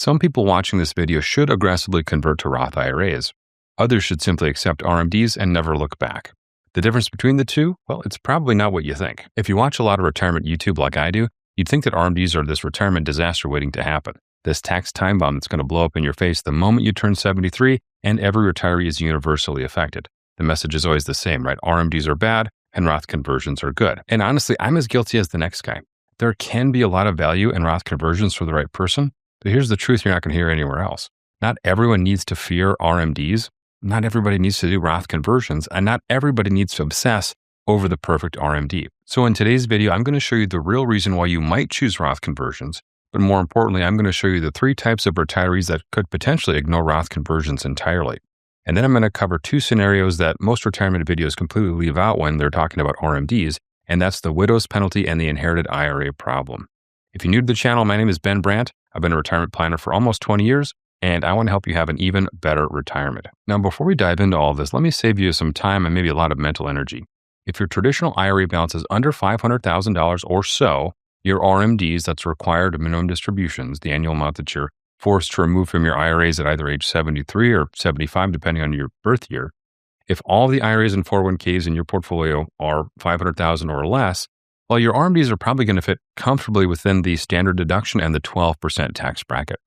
Some people watching this video should aggressively convert to Roth IRAs. Others should simply accept RMDs and never look back. The difference between the two? Well, it's probably not what you think. If you watch a lot of retirement YouTube like I do, you'd think that RMDs are this retirement disaster waiting to happen. This tax time bomb that's going to blow up in your face the moment you turn 73, and every retiree is universally affected. The message is always the same, right? RMDs are bad and Roth conversions are good. And honestly, I'm as guilty as the next guy. There can be a lot of value in Roth conversions for the right person, but here's the truth you're not going to hear anywhere else. Not everyone needs to fear RMDs. Not everybody needs to do Roth conversions, and not everybody needs to obsess over the perfect RMD. So in today's video, I'm going to show you the real reason why you might choose Roth conversions, but more importantly, I'm going to show you the 3 types of retirees that could potentially ignore Roth conversions entirely. And then I'm going to cover 2 scenarios that most retirement videos completely leave out when they're talking about RMDs, and that's the widow's penalty and the inherited IRA problem. If you're new to the channel, my name is Ben Brandt. I've been a retirement planner for almost 20 years, and I want to help you have an even better retirement. Now, before we dive into all of this, let me save you some time and maybe a lot of mental energy. If your traditional IRA balance is under $500,000 or so, your RMDs, that's required minimum distributions, the annual amount that you're forced to remove from your IRAs at either age 73 or 75, depending on your birth year. If all the IRAs and 401ks in your portfolio are $500,000 or less, well, your RMDs are probably going to fit comfortably within the standard deduction and the 12% tax bracket.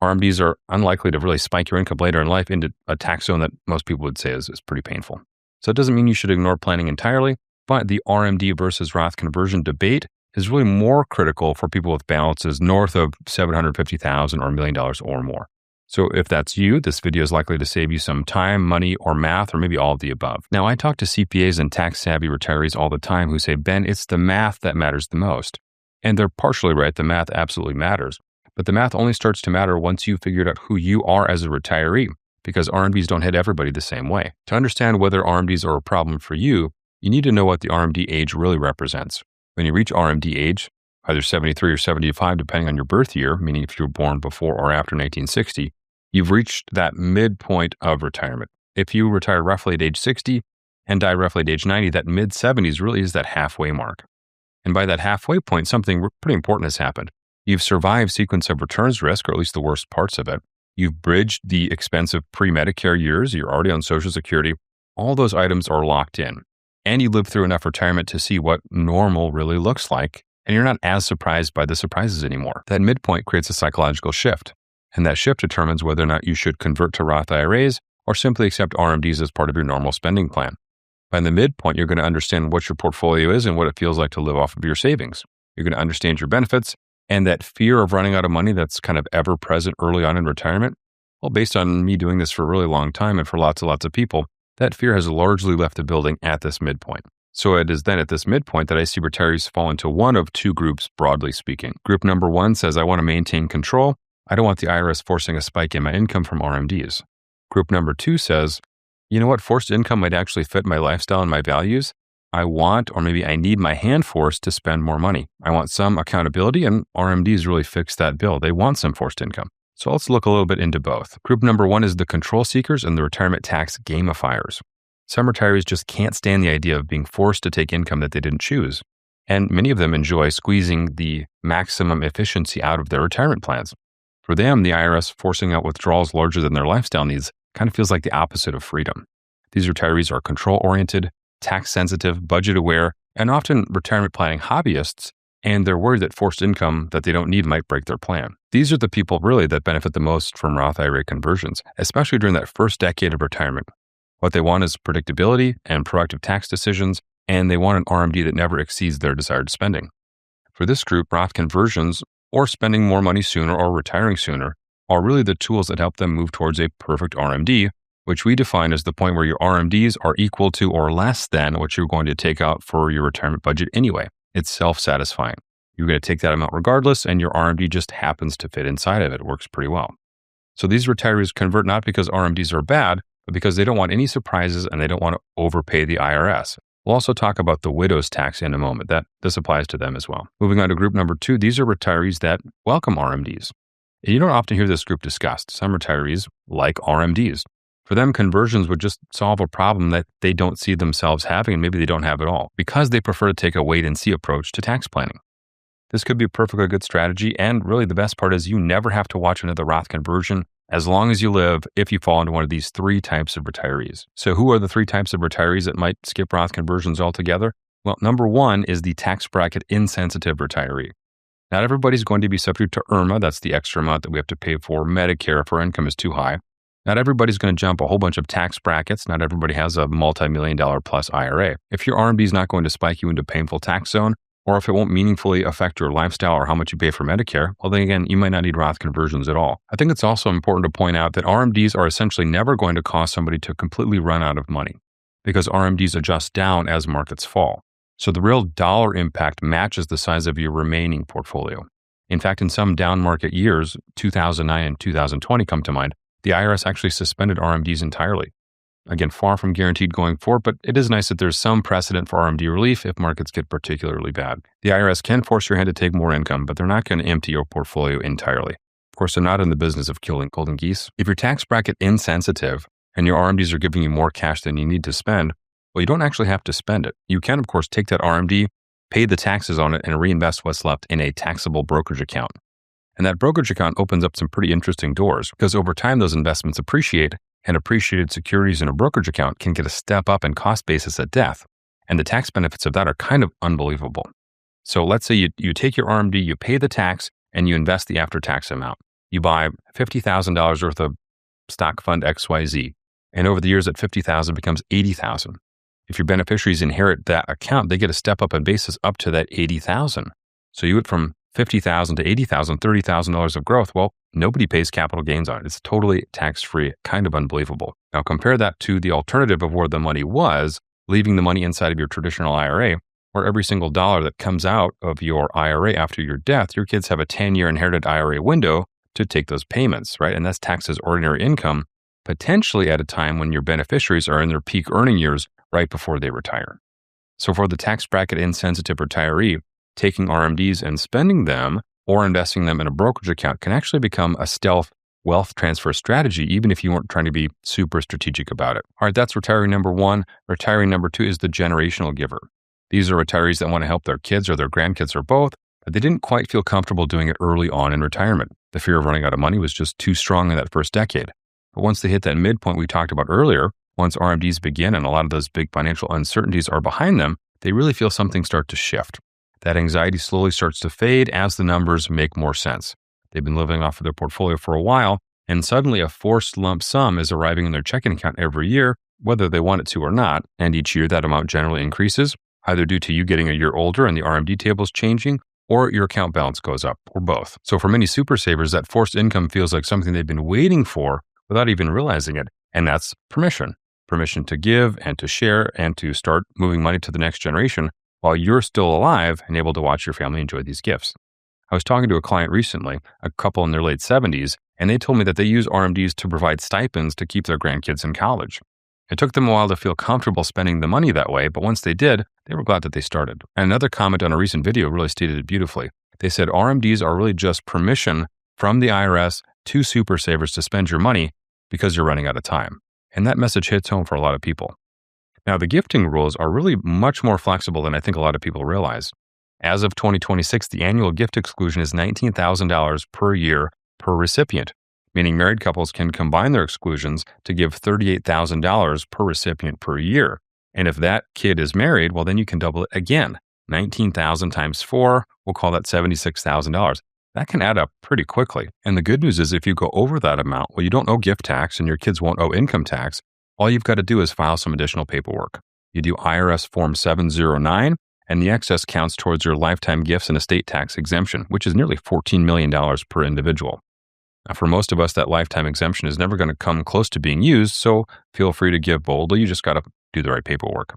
RMDs are unlikely to really spike your income later in life into a tax zone that most people would say is pretty painful. So it doesn't mean you should ignore planning entirely, but the RMD versus Roth conversion debate is really more critical for people with balances north of $750,000 or $1 million or more. So if that's you, this video is likely to save you some time, money, or math, or maybe all of the above. Now, I talk to CPAs and tax-savvy retirees all the time who say, Ben, it's the math that matters the most. And they're partially right. The math absolutely matters. But the math only starts to matter once you've figured out who you are as a retiree, because RMDs don't hit everybody the same way. To understand whether RMDs are a problem for you, you need to know what the RMD age really represents. When you reach RMD age, either 73 or 75, depending on your birth year, meaning if you were born before or after 1960, you've reached that midpoint of retirement. If you retire roughly at age 60 and die roughly at age 90, that mid-70s really is that halfway mark. And by that halfway point, something pretty important has happened. You've survived sequence of returns risk, or at least the worst parts of it. You've bridged the expensive pre-Medicare years. You're already on Social Security. All those items are locked in. And you lived through enough retirement to see what normal really looks like. And you're not as surprised by the surprises anymore. That midpoint creates a psychological shift. And that shift determines whether or not you should convert to Roth IRAs or simply accept RMDs as part of your normal spending plan. By the midpoint, you're going to understand what your portfolio is and what it feels like to live off of your savings. You're going to understand your benefits, and that fear of running out of money that's kind of ever present early on in retirement. Well, based on me doing this for a really long time and for lots and lots of people, that fear has largely left the building at this midpoint. So it is then at this midpoint that I see retirees fall into one of 2 groups, broadly speaking. Group number 1 says, I want to maintain control. I don't want the IRS forcing a spike in my income from RMDs. Group number 2 says, you know what, forced income might actually fit my lifestyle and my values. I want, or maybe I need my hand forced to spend more money. I want some accountability, and RMDs really fix that bill. They want some forced income. So let's look a little bit into both. Group number 1 is the control seekers and the retirement tax gamifiers. Some retirees just can't stand the idea of being forced to take income that they didn't choose. And many of them enjoy squeezing the maximum efficiency out of their retirement plans. For them, the IRS forcing out withdrawals larger than their lifestyle needs kind of feels like the opposite of freedom. These retirees are control-oriented, tax-sensitive, budget-aware, and often retirement planning hobbyists, and they're worried that forced income that they don't need might break their plan. These are the people really that benefit the most from Roth IRA conversions, especially during that first decade of retirement. What they want is predictability and proactive tax decisions, and they want an RMD that never exceeds their desired spending. For this group, Roth conversions, or spending more money sooner or retiring sooner, are really the tools that help them move towards a perfect RMD, which we define as the point where your RMDs are equal to or less than what you're going to take out for your retirement budget anyway. It's self-satisfying. You're going to take that amount regardless, and your RMD just happens to fit inside of it. It works pretty well. So these retirees convert not because RMDs are bad, but because they don't want any surprises and they don't want to overpay the IRS. We'll also talk about the widow's tax in a moment. This applies to them as well. Moving on to group number 2, these are retirees that welcome RMDs. And you don't often hear this group discussed. Some retirees like RMDs. For them, conversions would just solve a problem that they don't see themselves having, and maybe they don't have at all, because they prefer to take a wait-and-see approach to tax planning. This could be a perfectly good strategy. And really the best part is you never have to watch another Roth conversion as long as you live if you fall into one of these three types of retirees. So who are the three types of retirees that might skip Roth conversions altogether? Well, number one is the tax bracket insensitive retiree. Not everybody's going to be subject to IRMA. That's the extra amount that we have to pay for Medicare if our income is too high. Not everybody's going to jump a whole bunch of tax brackets. Not everybody has a multi-million-dollar plus IRA. If your RMD is not going to spike you into a painful tax zone, or if it won't meaningfully affect your lifestyle or how much you pay for Medicare, well, then again, you might not need Roth conversions at all. I think it's also important to point out that RMDs are essentially never going to cause somebody to completely run out of money because RMDs adjust down as markets fall. So the real dollar impact matches the size of your remaining portfolio. In fact, in some down market years, 2009 and 2020 come to mind, the IRS actually suspended RMDs entirely. Again, far from guaranteed going forward, but it is nice that there's some precedent for RMD relief if markets get particularly bad. The IRS can force your hand to take more income, but they're not going to empty your portfolio entirely. Of course, they're not in the business of killing golden geese. If you're tax bracket insensitive and your RMDs are giving you more cash than you need to spend, well, you don't actually have to spend it. You can, of course, take that RMD, pay the taxes on it, and reinvest what's left in a taxable brokerage account. And that brokerage account opens up some pretty interesting doors because over time, those investments appreciate, and appreciated securities in a brokerage account can get a step up in cost basis at death. And the tax benefits of that are kind of unbelievable. So let's say you take your RMD, you pay the tax, and you invest the after-tax amount. You buy $50,000 worth of stock fund XYZ. And over the years, that $50,000 becomes $80,000. If your beneficiaries inherit that account, they get a step up in basis up to that $80,000. So you went from $50,000 to $80,000, $30,000 of growth. Well, nobody pays capital gains on it. It's totally tax-free, kind of unbelievable. Now compare that to the alternative of where the money was, leaving the money inside of your traditional IRA, where every single dollar that comes out of your IRA after your death, your kids have a 10-year inherited IRA window to take those payments, right? And that's taxed as ordinary income, potentially at a time when your beneficiaries are in their peak earning years right before they retire. So for the tax bracket insensitive retiree, taking RMDs and spending them or investing them in a brokerage account can actually become a stealth wealth transfer strategy, even if you weren't trying to be super strategic about it. All right, that's retiree number one. Retiree number two is the generational giver. These are retirees that want to help their kids or their grandkids or both, but they didn't quite feel comfortable doing it early on in retirement. The fear of running out of money was just too strong in that first decade. But once they hit that midpoint we talked about earlier, once RMDs begin and a lot of those big financial uncertainties are behind them, they really feel something start to shift. That anxiety slowly starts to fade as the numbers make more sense. They've been living off of their portfolio for a while, and suddenly a forced lump sum is arriving in their checking account every year, whether they want it to or not, and each year that amount generally increases, either due to you getting a year older and the RMD table is changing, or your account balance goes up, or both. So for many super savers, that forced income feels like something they've been waiting for without even realizing it, and that's permission. Permission to give and to share and to start moving money to the next generation while you're still alive and able to watch your family enjoy these gifts. I was talking to a client recently, a couple in their late 70s, and they told me that they use RMDs to provide stipends to keep their grandkids in college. It took them a while to feel comfortable spending the money that way, but once they did, they were glad that they started. And another comment on a recent video really stated it beautifully. They said RMDs are really just permission from the IRS to super savers to spend your money because you're running out of time. And that message hits home for a lot of people. Now, the gifting rules are really much more flexible than I think a lot of people realize. As of 2026, the annual gift exclusion is $19,000 per year per recipient, meaning married couples can combine their exclusions to give $38,000 per recipient per year. And if that kid is married, well, then you can double it again. 19,000 times 4, we'll call that $76,000. That can add up pretty quickly. And the good news is if you go over that amount, well, you don't owe gift tax and your kids won't owe income tax. All you've got to do is file some additional paperwork. You do IRS Form 709, and the excess counts towards your lifetime gifts and estate tax exemption, which is nearly $14 million per individual. Now, for most of us, that lifetime exemption is never going to come close to being used, so feel free to give boldly. You just got to do the right paperwork.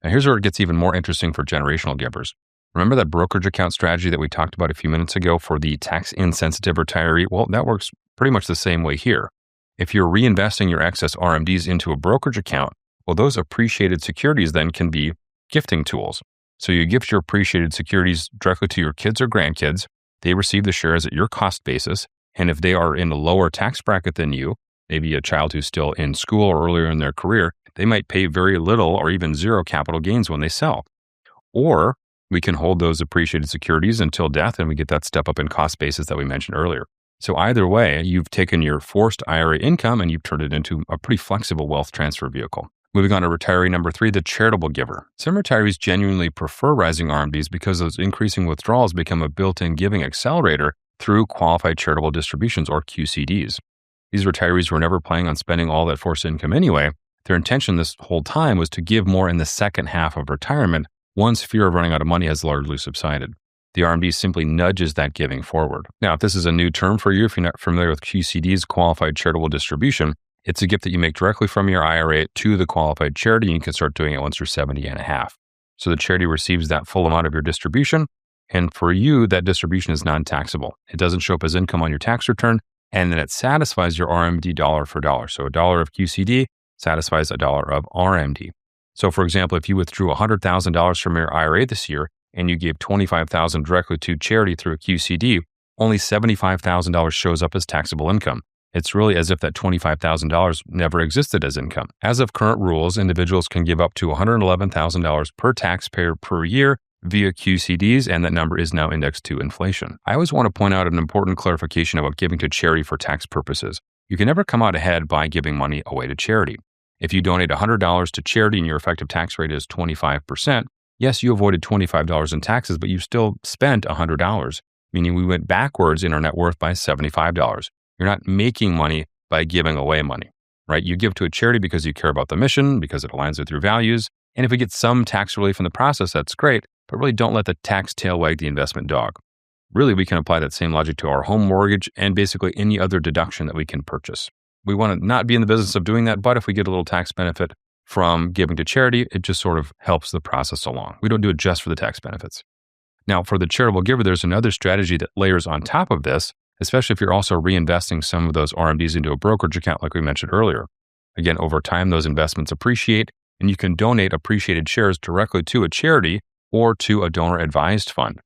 Now, here's where it gets even more interesting for generational givers. Remember that brokerage account strategy that we talked about a few minutes ago for the tax-insensitive retiree? Well, that works pretty much the same way here. If you're reinvesting your excess RMDs into a brokerage account, well, those appreciated securities then can be gifting tools. So you gift your appreciated securities directly to your kids or grandkids. They receive the shares at your cost basis. And if they are in a lower tax bracket than you, maybe a child who's still in school or earlier in their career, they might pay very little or even zero capital gains when they sell. Or We can hold those appreciated securities until death, and we get that step up in cost basis that we mentioned earlier. So either way, you've taken your forced IRA income and you've turned it into a pretty flexible wealth transfer vehicle. Moving on to retiree number 3, the charitable giver. Some retirees genuinely prefer rising RMDs because those increasing withdrawals become a built-in giving accelerator through qualified charitable distributions, or QCDs. These retirees were never planning on spending all that forced income anyway. Their intention this whole time was to give more in the second half of retirement once fear of running out of money has largely subsided. The RMD simply nudges that giving forward. Now, if this is a new term for you, if you're not familiar with QCDs, qualified charitable distribution, it's a gift that you make directly from your IRA to the qualified charity, and you can start doing it once you're 70 and a half. So the charity receives that full amount of your distribution, and for you, that distribution is non-taxable. It doesn't show up as income on your tax return, and then it satisfies your RMD dollar for dollar. So $1 of QCD satisfies $1 of RMD. So for example, if you withdrew $100,000 from your IRA this year and you gave $25,000 directly to charity through a QCD, only $75,000 shows up as taxable income. It's really as if that $25,000 never existed as income. As of current rules, individuals can give up to $111,000 per taxpayer per year via QCDs, and that number is now indexed to inflation. I always want to point out an important clarification about giving to charity for tax purposes. You can never come out ahead by giving money away to charity. If you donate $100 to charity and your effective tax rate is 25%, yes, you avoided $25 in taxes, but you still spent $100, meaning we went backwards in our net worth by $75. You're not making money by giving away money, right? You give to a charity because you care about the mission, because it aligns with your values. And if we get some tax relief in the process, that's great, but really don't let the tax tail wag the investment dog. Really, we can apply that same logic to our home mortgage and basically any other deduction that we can purchase. We want to not be in the business of doing that, but if we get a little tax benefit from giving to charity, it just sort of helps the process along. We don't do it just for the tax benefits. Now, for the charitable giver, there's another strategy that layers on top of this, especially if you're also reinvesting some of those RMDs into a brokerage account like we mentioned earlier. Again, over time, those investments appreciate, and you can donate appreciated shares directly to a charity or to a donor-advised fund.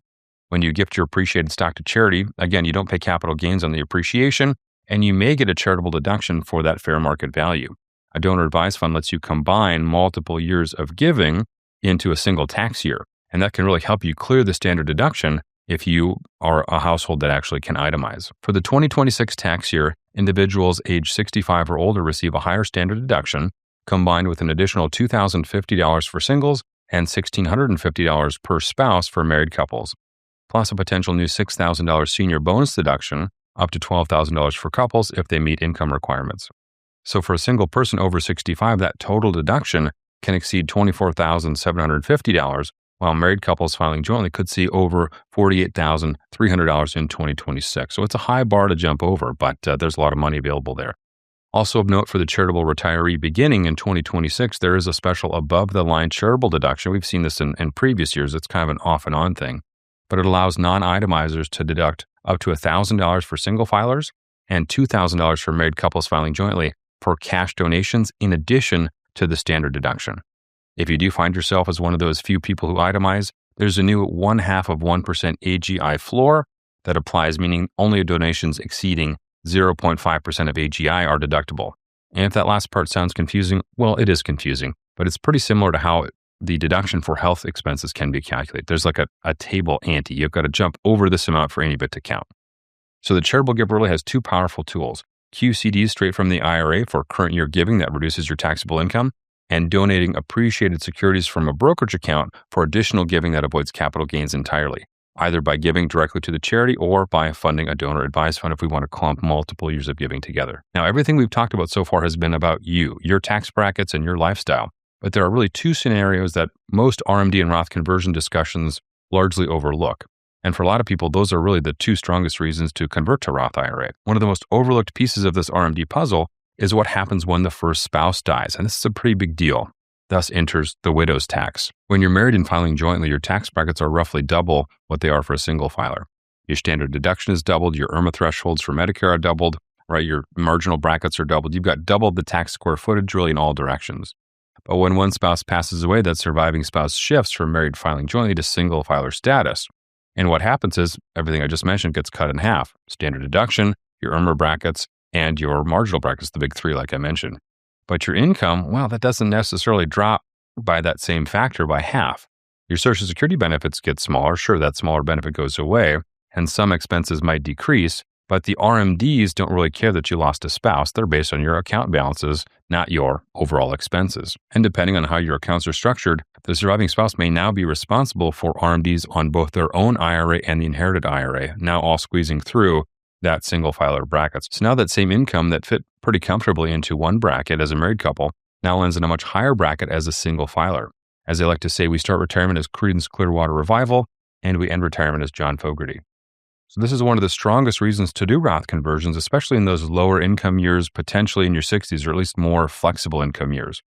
When you gift your appreciated stock to charity, again, you don't pay capital gains on the appreciation, and you may get a charitable deduction for that fair market value. A donor-advised fund lets you combine multiple years of giving into a single tax year, and that can really help you clear the standard deduction if you are a household that actually can itemize. For the 2026 tax year, individuals age 65 or older receive a higher standard deduction, combined with an additional $2,050 for singles and $1,650 per spouse for married couples, plus a potential new $6,000 senior bonus deduction, up to $12,000 for couples if they meet income requirements. So for a single person over 65, that total deduction can exceed $24,750, while married couples filing jointly could see over $48,300 in 2026. So it's a high bar to jump over, but there's a lot of money available there. Also of note for the charitable retiree beginning in 2026, there is a special above-the-line charitable deduction. We've seen this in previous years. It's kind of an off and on thing, but it allows non-itemizers to deduct up to $1,000 for single filers and $2,000 for married couples filing jointly for cash donations in addition to the standard deduction. If you do find yourself as one of those few people who itemize, there's a new 0.5% AGI floor that applies, meaning only donations exceeding 0.5% of AGI are deductible. And if that last part sounds confusing, well, it is confusing, but it's pretty similar to how the deduction for health expenses can be calculated. There's like a table ante. You've got to jump over this amount for any bit to count. So the charitable giver really has two powerful tools: QCDs straight from the IRA for current year giving that reduces your taxable income, and donating appreciated securities from a brokerage account for additional giving that avoids capital gains entirely, either by giving directly to the charity or by funding a donor-advised fund if we want to clump multiple years of giving together. Now, everything we've talked about so far has been about you, your tax brackets, and your lifestyle. But there are really two scenarios that most RMD and Roth conversion discussions largely overlook. And for a lot of people, those are really the two strongest reasons to convert to Roth IRA. One of the most overlooked pieces of this RMD puzzle is what happens when the first spouse dies. And this is a pretty big deal. Thus enters the widow's tax. When you're married and filing jointly, your tax brackets are roughly double what they are for a single filer. Your standard deduction is doubled. Your IRMA thresholds for Medicare are doubled, right? Your marginal brackets are doubled. You've got doubled the tax square footage really in all directions. But when one spouse passes away, that surviving spouse shifts from married filing jointly to single filer status. And what happens is everything I just mentioned gets cut in half. Standard deduction, your IRMA brackets, and your marginal brackets, the big three like I mentioned. But your income, well, that doesn't necessarily drop by that same factor by half. Your Social Security benefits get smaller. Sure, that smaller benefit goes away, and some expenses might decrease, but the RMDs don't really care that you lost a spouse. They're based on your account balances, not your overall expenses. And depending on how your accounts are structured, the surviving spouse may now be responsible for RMDs on both their own IRA and the inherited IRA, now all squeezing through that single filer bracket. So now that same income that fit pretty comfortably into one bracket as a married couple now lands in a much higher bracket as a single filer. As they like to say, we start retirement as Creedence Clearwater Revival, and we end retirement as John Fogerty. So this is one of the strongest reasons to do Roth conversions, especially in those lower income years, potentially in your 60s, or at least more flexible income years.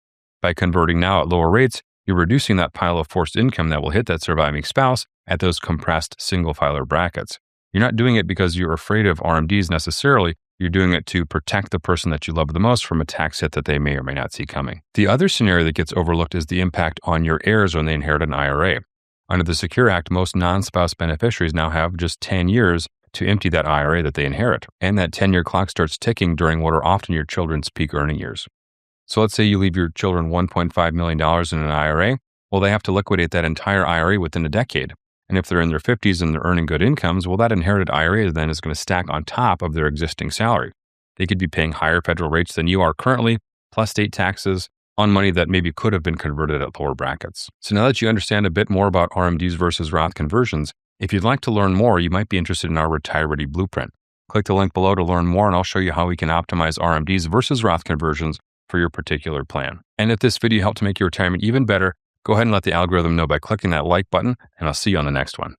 By converting now at lower rates, you're reducing that pile of forced income that will hit that surviving spouse at those compressed single filer brackets. You're not doing it because you're afraid of RMDs necessarily. You're doing it to protect the person that you love the most from a tax hit that they may or may not see coming. The other scenario that gets overlooked is the impact on your heirs when they inherit an IRA. Under the Secure Act, most non-spouse beneficiaries now have just 10 years to empty that IRA that they inherit, and that 10-year clock starts ticking during what are often your children's peak earning years. So let's say you leave your children $1.5 million in an IRA. Well, they have to liquidate that entire IRA within a decade. And if they're in their 50s and they're earning good incomes, well, that inherited IRA then is going to stack on top of their existing salary. They could be paying higher federal rates than you are currently, plus state taxes, on money that maybe could have been converted at lower brackets. So now that you understand a bit more about RMDs versus Roth conversions, if you'd like to learn more, you might be interested in our Retire Ready Blueprint. Click the link below to learn more, and I'll show you how we can optimize RMDs versus Roth conversions for your particular plan. And if this video helped to make your retirement even better, go ahead and let the algorithm know by clicking that like button, and I'll see you on the next one.